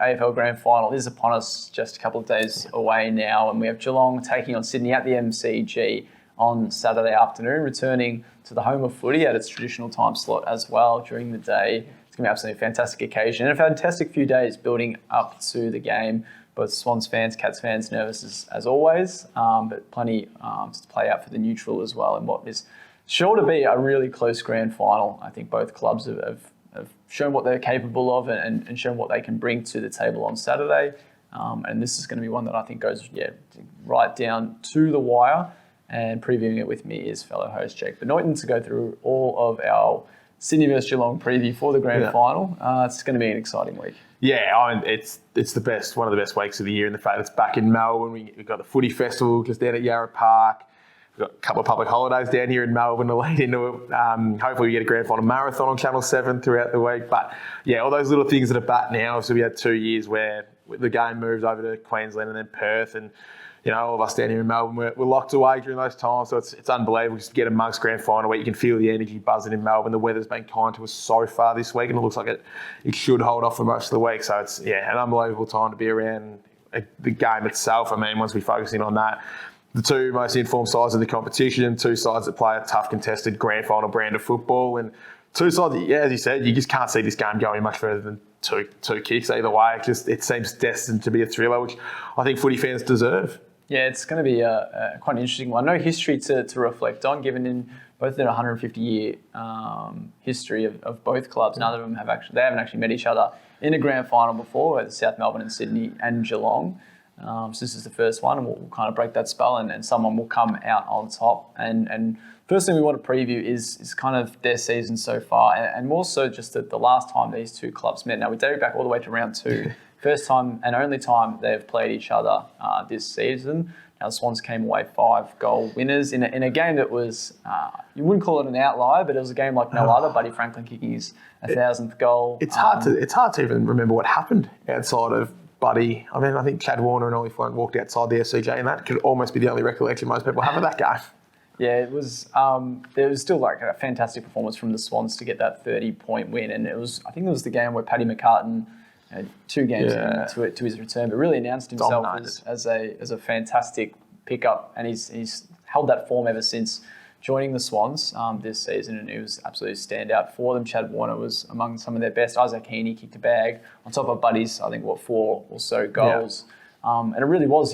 AFL Grand Final is upon us, just a couple of days away now, and we have Geelong taking on Sydney at the MCG on Saturday afternoon, returning to the home of footy at its traditional time slot as well during the day. It's going to be absolutely a fantastic occasion and a fantastic few days building up to the game. Both Swans fans, Cats fans, nervous as always, but plenty to play out for the neutral as well in what is sure to be a really close grand final. I think both clubs have shown what they're capable of and shown what they can bring to the table on Saturday. And this is going to be one that I think goes right down to the wire. And previewing it with me is fellow host Jake Benoiton to go through all of our Sydney vs Geelong preview for the grand final. It's going to be an exciting week. Yeah, it's the best, one of the best weeks of the year in the fact it's back in Melbourne. We've got the footy festival just down at Yarra Park. We've got a couple of public holidays down here in Melbourne to lead into it. Hopefully we get a grand final marathon on Channel 7 throughout the week. But yeah, all those little things that are back now. So we had 2 years where the game moved over to Queensland and then Perth, and all of us down here in Melbourne, we're locked away during those times. So it's unbelievable just to get a Mugs grand final where you can feel the energy buzzing in Melbourne. The weather's been kind to us so far this week, and it looks like it should hold off for most of the week. So it's an unbelievable time to be around the game itself. I mean, once we focus in on that, the two most informed sides of the competition, two sides that play a tough contested grand final brand of football, and two sides that, as you said, you just can't see this game going much further than two kicks either way. It seems destined to be a thriller, which I think footy fans deserve. Yeah, it's going to be quite an interesting one. No history to reflect on, given in both their 150-year history of both clubs. None of them haven't actually met each other in a grand final before, whether South Melbourne and Sydney and Geelong. So this is the first one, and we'll kind of break that spell, and someone will come out on top. And first thing we want to preview is kind of their season so far, and more so just the last time these two clubs met. Now, we date back all the way to round 2. First time and only time they've played each other this season. Now, the Swans came away 5-goal winners in a game that was, you wouldn't call it an outlier, but it was a game like no other. Buddy Franklin kicking his 1,000th goal. It's hard to even remember what happened outside of Buddy. I mean, I think Chad Warner and Ollie Flint walked outside the SCG, and that could almost be the only recollection most people have of that game. Yeah, it was. There was still like a fantastic performance from the Swans to get that 30-point win, and I think it was the game where Paddy McCartan, 2 games into his return, but really announced himself as a fantastic pickup, and he's held that form ever since joining the Swans this season, and he was absolutely standout for them. Chad Warner was among some of their best. Isaac Heaney kicked a bag on top of Buddy's, I think, 4 or so goals. And it really was,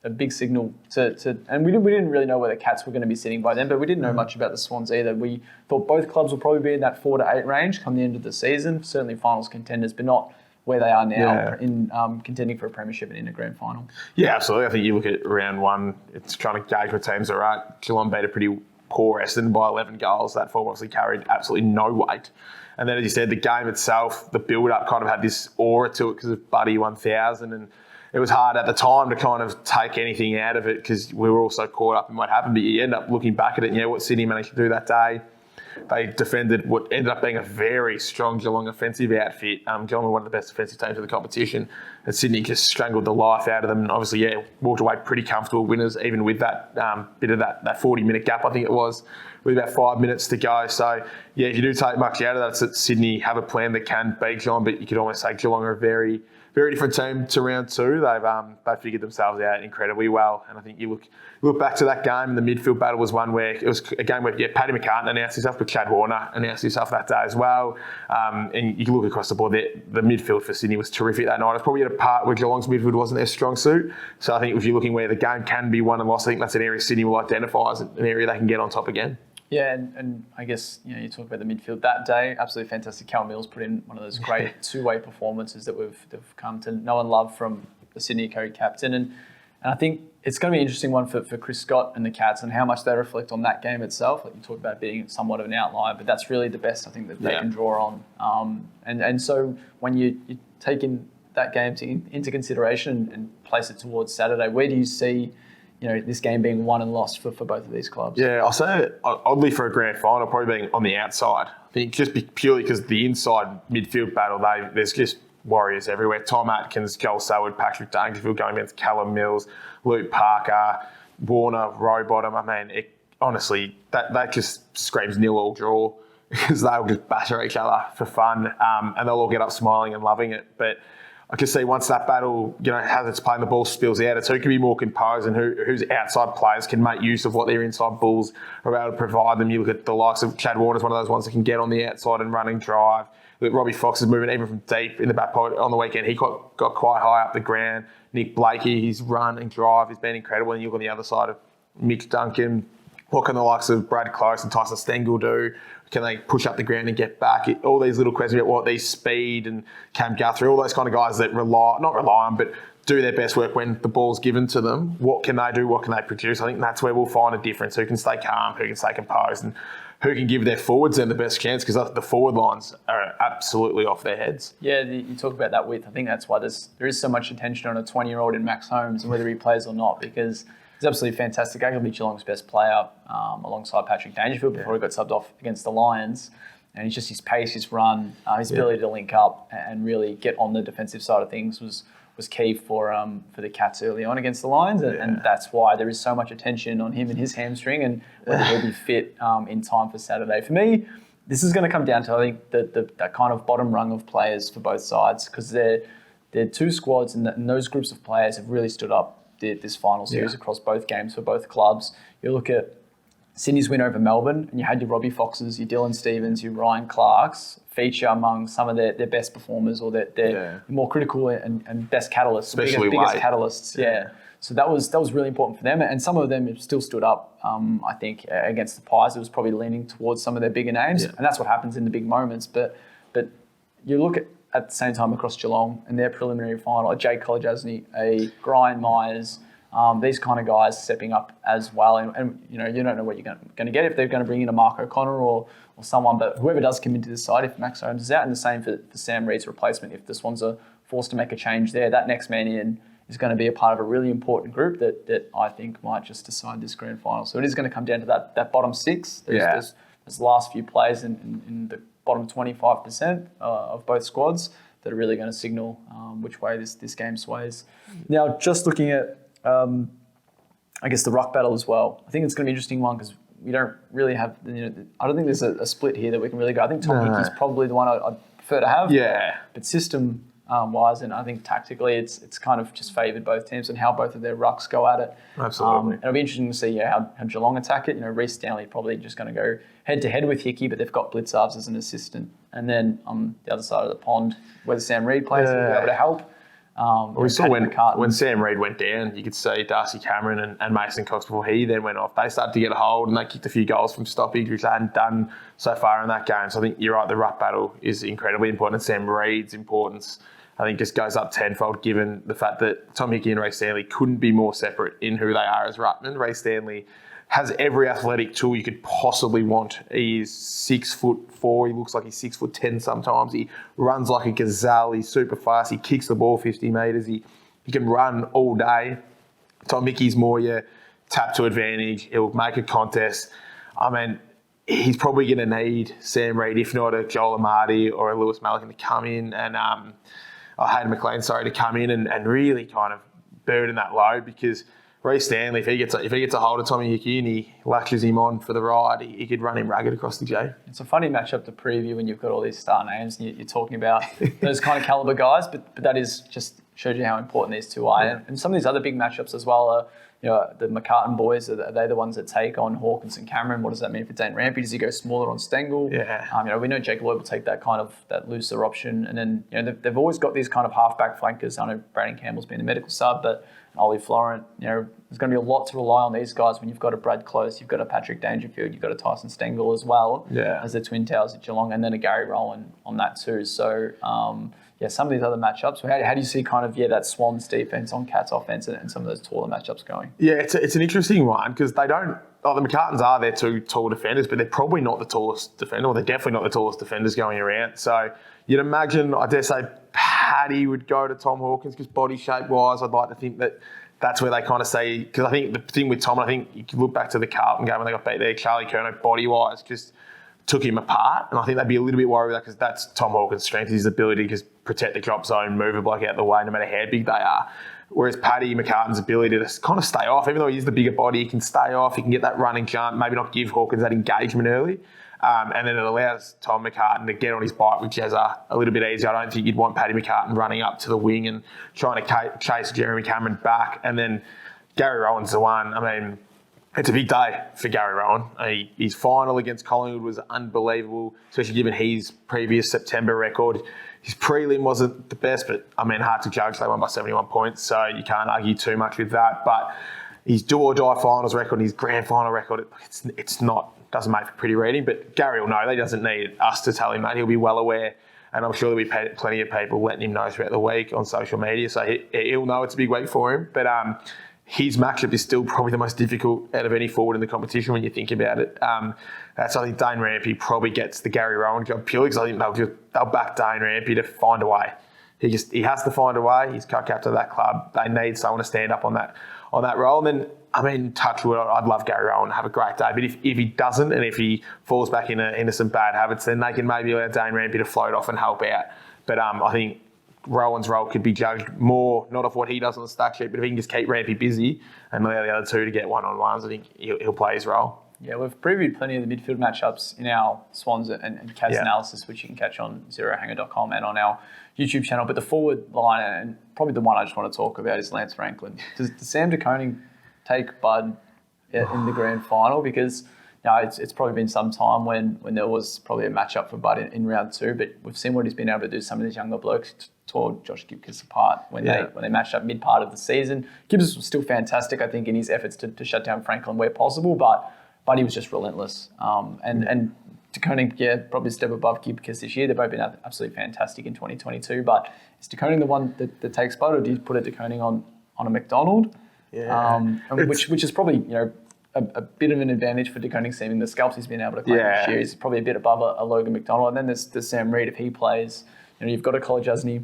a big signal to and we didn't really know where the Cats were going to be sitting by then, but we didn't know much about the Swans either. We thought both clubs would probably be in that 4 to 8 range come the end of the season, certainly finals contenders, but not where they are now in contending for a premiership and in a grand final. Yeah, absolutely. I think you look at round 1, it's trying to gauge what teams are at. Geelong beat a pretty poor Essendon by 11 goals. That form obviously carried absolutely no weight. And then, as you said, the game itself, the build-up kind of had this aura to it because of Buddy 1000, and it was hard at the time to kind of take anything out of it because we were all so caught up in what happened. But you end up looking back at it, and what Sydney managed to do that day. They defended what ended up being a very strong Geelong offensive outfit. Geelong were one of the best defensive teams of the competition, and Sydney just strangled the life out of them. And obviously, walked away pretty comfortable winners, even with that bit of that 40-minute gap, I think it was, with about 5 minutes to go. So, if you do take much out of that, it's that Sydney have a plan that can beat Geelong, but you could almost say Geelong are a very, very different team to round 2. They've figured themselves out incredibly well, and I think you look back to that game, and the midfield battle was one where it was a game where Paddy McCartan announced himself, but Chad Warner announced himself that day as well. And you can look across the board, the midfield for Sydney was terrific that night. It's probably at a part where Geelong's midfield wasn't their strong suit. So I think if you're looking where the game can be won and lost, I think that's an area Sydney will identify as an area they can get on top again. Yeah, and I guess, you talk about the midfield that day, absolutely fantastic. Cal Mills put in one of those great two-way performances that we've come to know and love from the Sydney co-captain. And I think it's going to be an interesting one for Chris Scott and the Cats and how much they reflect on that game itself. Like you talk about being somewhat of an outlier, but that's really the best I think that they can draw on. And so when you take in that game into consideration and place it towards Saturday, where do you see this game being won and lost for both of these clubs? Yeah, I'll say oddly for a grand final, probably being on the outside. I think just purely because the inside midfield battle, there's just warriors everywhere. Tom Atkins, Joel Selwood, Patrick Dangerfield going against Callum Mills, Luke Parker, Warner, Rowbottom. I mean, honestly, that just screams 0-0 draw because they'll just batter each other for fun and they'll all get up smiling and loving it. But I can see once that battle, has its play and the ball spills out, it's who can be more composed and whose outside players can make use of what their inside bulls are able to provide them. You look at the likes of Chad Warner's one of those ones that can get on the outside and run and drive. Look, Robbie Fox is moving even from deep in the back pocket on the weekend. He got quite high up the ground. Nick Blakey, his run and drive has been incredible. And you look on the other side of Mitch Duncan. What can the likes of Brad Close and Tyson Stengel do? Can they push up the ground and get back? All these little questions about what these speed and Cam Guthrie, all those kind of guys that not rely on, but do their best work when the ball's given to them. What can they do? What can they produce? I think that's where we'll find a difference. Who can stay calm? Who can stay composed? And who can give their forwards then the best chance? Because the forward lines are absolutely off their heads. Yeah, you talk about that width. I think that's why there is so much attention on a 20-year-old in Max Holmes and whether he plays or not, because he's absolutely fantastic. Arguably Geelong's best player alongside Patrick Dangerfield before he got subbed off against the Lions. And it's just his pace, his run, his ability to link up and really get on the defensive side of things was key for the Cats early on against the Lions. And that's why there is so much attention on him and his hamstring and whether he'll be fit in time for Saturday. For me, this is going to come down to, I think, that kind of bottom rung of players for both sides, because they're two squads and those groups of players have really stood up this final series across both games for both clubs. You look at Sydney's win over Melbourne and you had your Robbie Foxes, your Dylan Stevens, your Ryan Clarks feature among some of their best performers or their more critical and best catalysts, especially biggest catalysts. Yeah. So that was really important for them, and some of them have still stood up. I think against the Pies, it was probably leaning towards some of their bigger names, and that's what happens in the big moments. But you look at the same time across Geelong and their preliminary final, a Jake Kolodjasny, a Brian Myers, these kind of guys stepping up as well. And you don't know what you're going to get if they're going to bring in a Mark O'Connor or someone, but whoever does come into this side, if Max Holmes is out, and the same for Sam Reid's replacement, if the Swans are forced to make a change there, that next man in is going to be a part of a really important group that I think might just decide this grand final. So it is going to come down to that bottom six. There's the last few players in the bottom 25% of both squads that are really going to signal which way this game sways. Now, just looking at, I guess, the ruck battle as well, I think it's going to be an interesting one because we don't really have, I don't think there's a split here that we can really go. I think Tom Hickey's probably the one I'd prefer to have. Yeah. But system-wise, and I think tactically, it's kind of just favoured both teams and how both of their rucks go at it. Absolutely. It'll be interesting to see how Geelong attack it. Reece Stanley probably just going to go head-to-head with Hickey, but they've got Blitzarves as an assistant. And then on the other side of the pond, whether Sam Reid plays, he'll be able to help. We saw when Sam Reid went down, you could see Darcy Cameron and Mason Cox before he then went off. They started to get a hold and they kicked a few goals from stoppage, which they hadn't done so far in that game. So I think you're right, the ruck battle is incredibly important. And Sam Reid's importance, I think, just goes up tenfold given the fact that Tom Hickey and Reece Stanley couldn't be more separate in who they are as ruckmen. Reece Stanley has every athletic tool you could possibly want. He is 6'4". He looks like he's 6'10" sometimes. He runs like a gazelle. He's super fast. He kicks the ball 50 metres. He can run all day. Tom Hickey's more your tap to advantage. He'll make a contest. I mean, he's probably going to need Sam Reid, if not a Joel Amati or a Lewis Malikan to come in and Hayden McLean, to come in and really kind of burden that load, because Reece Stanley, if he gets a hold of Tommy Hickey and he latches him on for the ride, he could run him ragged across the J. It's a funny matchup to preview when you've got all these star names and you're talking about those kind of caliber guys, but that is just shows you how important these two are. Yeah. And some of these other big matchups as well are, the McCartan boys, are they the ones that take on Hawkins and Cameron? What does that mean for Dane Rampy? Does he go smaller on Stengel? Yeah. We know Jake Lloyd will take that looser option. And then, they've always got these kind of halfback flankers. I know Braden Campbell's been the medical sub, but Ollie Florent, there's going to be a lot to rely on these guys when you've got a Brad Close, you've got a Patrick Dangerfield, you've got a Tyson Stengel as well as the Twin Towers at Geelong, and then a Gary Rowland on that too. So, some of these other matchups, how do you see kind of, that Swans defence on Cats offence and some of those taller matchups going? Yeah, it's an interesting one because they don't, the McCartans are their two tall defenders, but they're probably not the tallest defender, or they're definitely not the tallest defenders going around. So you'd imagine, I dare say, Paddy would go to Tom Hawkins because body shape-wise, I'd like to think that's where they kind of say, because I think the thing with Tom, I think you can look back to the Carlton game when they got beat there, Charlie Curnow, body-wise, just took him apart. And I think they'd be a little bit worried with that because that's Tom Hawkins' strength, his ability to just protect the drop zone, move a bloke out the way no matter how big they are. Whereas Paddy McCartan's ability to kind of stay off, even though he is the bigger body, he can stay off, he can get that running jump, maybe not give Hawkins that engagement early. And then it allows Tom McCartan to get on his bike, which is a little bit easier. I don't think you'd want Paddy McCartan running up to the wing and trying to chase Jeremy Cameron back. And then Gary Rowan's the one. I mean, it's a big day for Gary Rowan. His final against Collingwood was unbelievable, especially given his previous September record. His prelim wasn't the best, but I mean, hard to judge. They won by 71 points, so you can't argue too much with that. But his do or die finals record and his grand final record, it's not, doesn't make for pretty reading. But Gary will know. He doesn't need us to tell him that. He'll be well aware. And I'm sure there'll be plenty of people letting him know throughout the week on social media. So he'll know it's a big week for him. But his matchup is still probably the most difficult out of any forward in the competition when you think about it. So I think Dane Rampy probably gets the Gary Rowan job purely because I think they'll back Dane Rampy to find a way. He has to find a way. He's co-captain of that club. They need someone to stand up on that role. And then, I mean, touch wood, I'd love Gary Rowan to have a great day. But if he doesn't, and if he falls back into some bad habits, then they can maybe allow Dane Rampy to float off and help out. But I think Rowan's role could be judged more not off what he does on the stack sheet, but if he can just keep Rampy busy and allow the other two to get one-on-ones, I think he'll play his role. Yeah, we've previewed plenty of the midfield matchups in our Swans and Cats analysis, which you can catch on zerohanger.com and on our YouTube channel. But the forward line, and probably the one I just want to talk about, is Lance Franklin. Does Sam de Koning take Bud in the grand final? Because it's probably been some time when there was probably a matchup for Bud in round 2, but we've seen what he's been able to do. Some of these younger blokes tore Josh Gibcus apart when they matched up mid part of the season. Gibbs was still fantastic, I think, in his efforts to shut down Franklin where possible, but he was just relentless. And de Koning, probably a step above Gibcus this year. They've both been absolutely fantastic in 2022, but is de Koning the one that takes Bud, or do you put a de Koning on a McDonald? Yeah. Which is probably, a bit of an advantage for de Koning, seeing the scalps he's been able to claim this year. He's probably a bit above a Logan McDonald. And then there's Sam Reid if he plays. You've got a College Asney.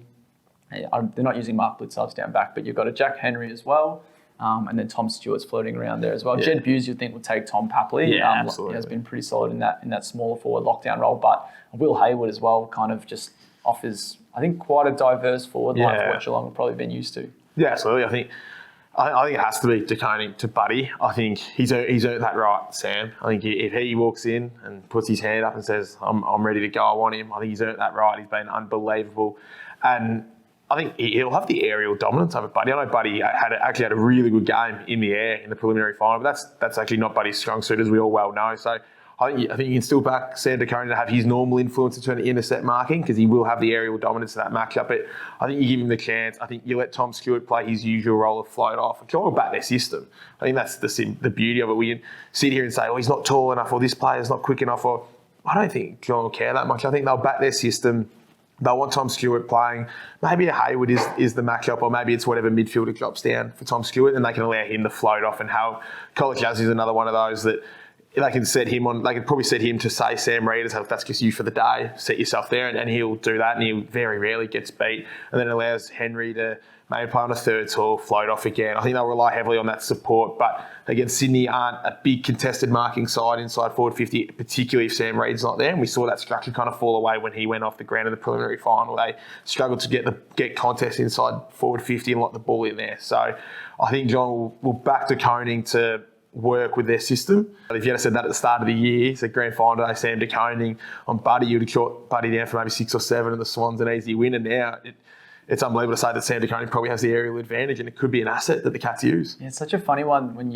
They're not using Mark Blicavs down back, but you've got a Jack Henry as well. And then Tom Stewart's floating around there as well. Jed Buse, you'd think, would take Tom Papley. Absolutely. He has been pretty solid in that smaller forward lockdown role. But Will Hayward as well kind of just offers, I think, quite a diverse forward line for what Geelong have probably been used to. Yeah, absolutely. I think it has to be de Koning to Buddy. I think he's earned that right, Sam. I think if he walks in and puts his hand up and says, I'm ready to go, I want him, I think he's earned that right. He's been unbelievable. And I think he'll have the aerial dominance over Buddy. I know Buddy actually had a really good game in the air in the preliminary final, but that's actually not Buddy's strong suit, as we all well know. So I think you can still back Sam de Koning to have his normal influence in terms of intercept marking, because he will have the aerial dominance of that matchup. But I think you give him the chance. I think you let Tom Stewart play his usual role of float off. Geelong will back their system. I think that's the beauty of it. We can sit here and say, he's not tall enough, or this player's not quick enough, or I don't think Geelong will care that much. I think they'll back their system. They'll want Tom Stewart playing. Maybe a Hayward is the matchup, or maybe it's whatever midfielder drops down for Tom Stewart, and they can allow him to float off. And how College Jazz is another one of those that they can set him on. They could probably set him to say Sam Reid, if that's just you for the day. Set yourself there, and he'll do that, and he very rarely gets beat. And then it allows Henry to maybe play on a third tall, float off again. I think they'll rely heavily on that support. But again, Sydney aren't a big contested marking side inside forward 50, particularly if Sam Reid's not there. And we saw that structure kind of fall away when he went off the ground in the preliminary final. They struggled to get contest inside forward 50 and lock the ball in there. So I think John will back de Koning to work with their system. But if you had said that at the start of the year, so grand final day, Sam de Koning on Buddy, you'd have short Buddy down for maybe 6 or 7 and the Swans an easy win. And now it's unbelievable to say that Sam de Koning probably has the aerial advantage, and it could be an asset that the Cats use. Yeah, it's such a funny one when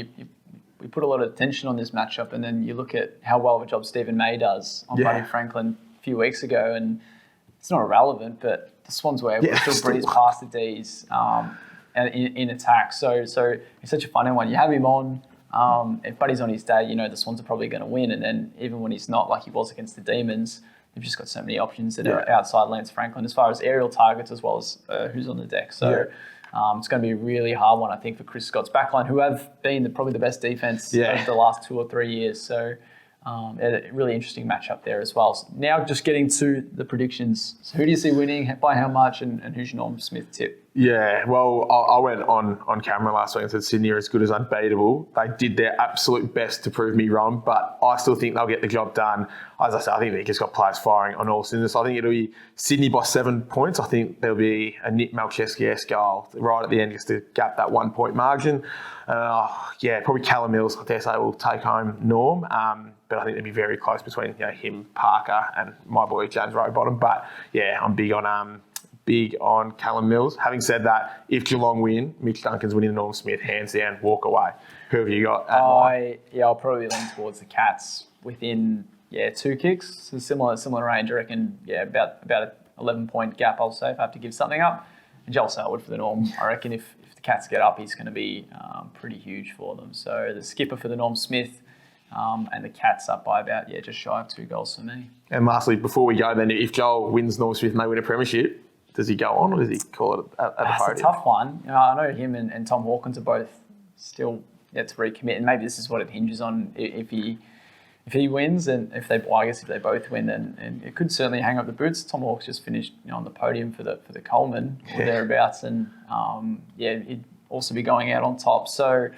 we put a lot of attention on this matchup, and then you look at how well of a job Stephen May does on Buddy Franklin a few weeks ago, and it's not irrelevant, but the Swans were able to still breeze past the Ds in attack. So it's such a funny one. You have him on. If Buddy's on his day, the Swans are probably going to win, and then even when he's not, like he was against the Demons, they've just got so many options that are outside Lance Franklin as far as aerial targets as well as who's on the deck. So it's going to be a really hard one, I think, for Chris Scott's backline, who have been probably the best defence over the last 2 or 3 years. So a really interesting matchup there as well. So now just getting to the predictions. So who do you see winning, by how much, and who's your Norm Smith tip? Yeah, well, I went on camera last week and said Sydney are as good as unbeatable. They did their absolute best to prove me wrong, but I still think they'll get the job done. As I said, I think they've just got players firing on all cylinders. I think it'll be Sydney by 7 points. I think there'll be a Nick Malcheski-esque goal right at the end just to gap that 1 point margin. Probably Callum Mills, I dare say, will take home Norm. but I think it'd be very close between him, Parker, and my boy James Rowbottom. But yeah, I'm big on Callum Mills. Having said that, if Geelong win, Mitch Duncan's winning the Norm Smith, hands down, walk away. Who have you got? I'll probably lean towards the Cats within 2 kicks. So similar range, I reckon. Yeah, about an 11-point gap. I'll say if I have to give something up. And Joel Selwood for the Norm. I reckon if the Cats get up, he's going to be pretty huge for them. So the skipper for the Norm Smith. And the Cats up by about, just shy of 2 goals for me. And lastly, before we go, then, if Joel wins Norm Smith and they win a premiership, does he go on or does he call it at the podium? That's a tough one. I know him and Tom Hawkins are both still yet to recommit, and maybe this is what it hinges on if he wins, and if they both win, then it could certainly hang up the boots. Tom Hawkins just finished on the podium for the Coleman or thereabouts, and he'd also be going out on top. So.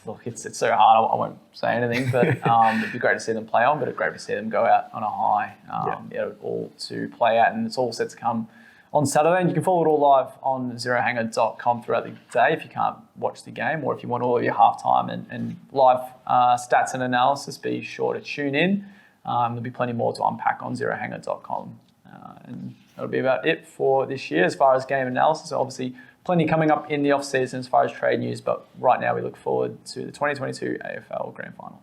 Look, it's so hard. I won't say anything, but it'd be great to see them play on, but it'd be great to see them go out on a high. All to play at, and it's all set to come on Saturday. And you can follow it all live on zerohanger.com throughout the day if you can't watch the game, or if you want all of your halftime and live stats and analysis, be sure to tune in. There'll be plenty more to unpack on zerohanger.com. And that'll be about it for this year as far as game analysis. Obviously, plenty coming up in the off-season as far as trade news, but right now we look forward to the 2022 AFL Grand Final.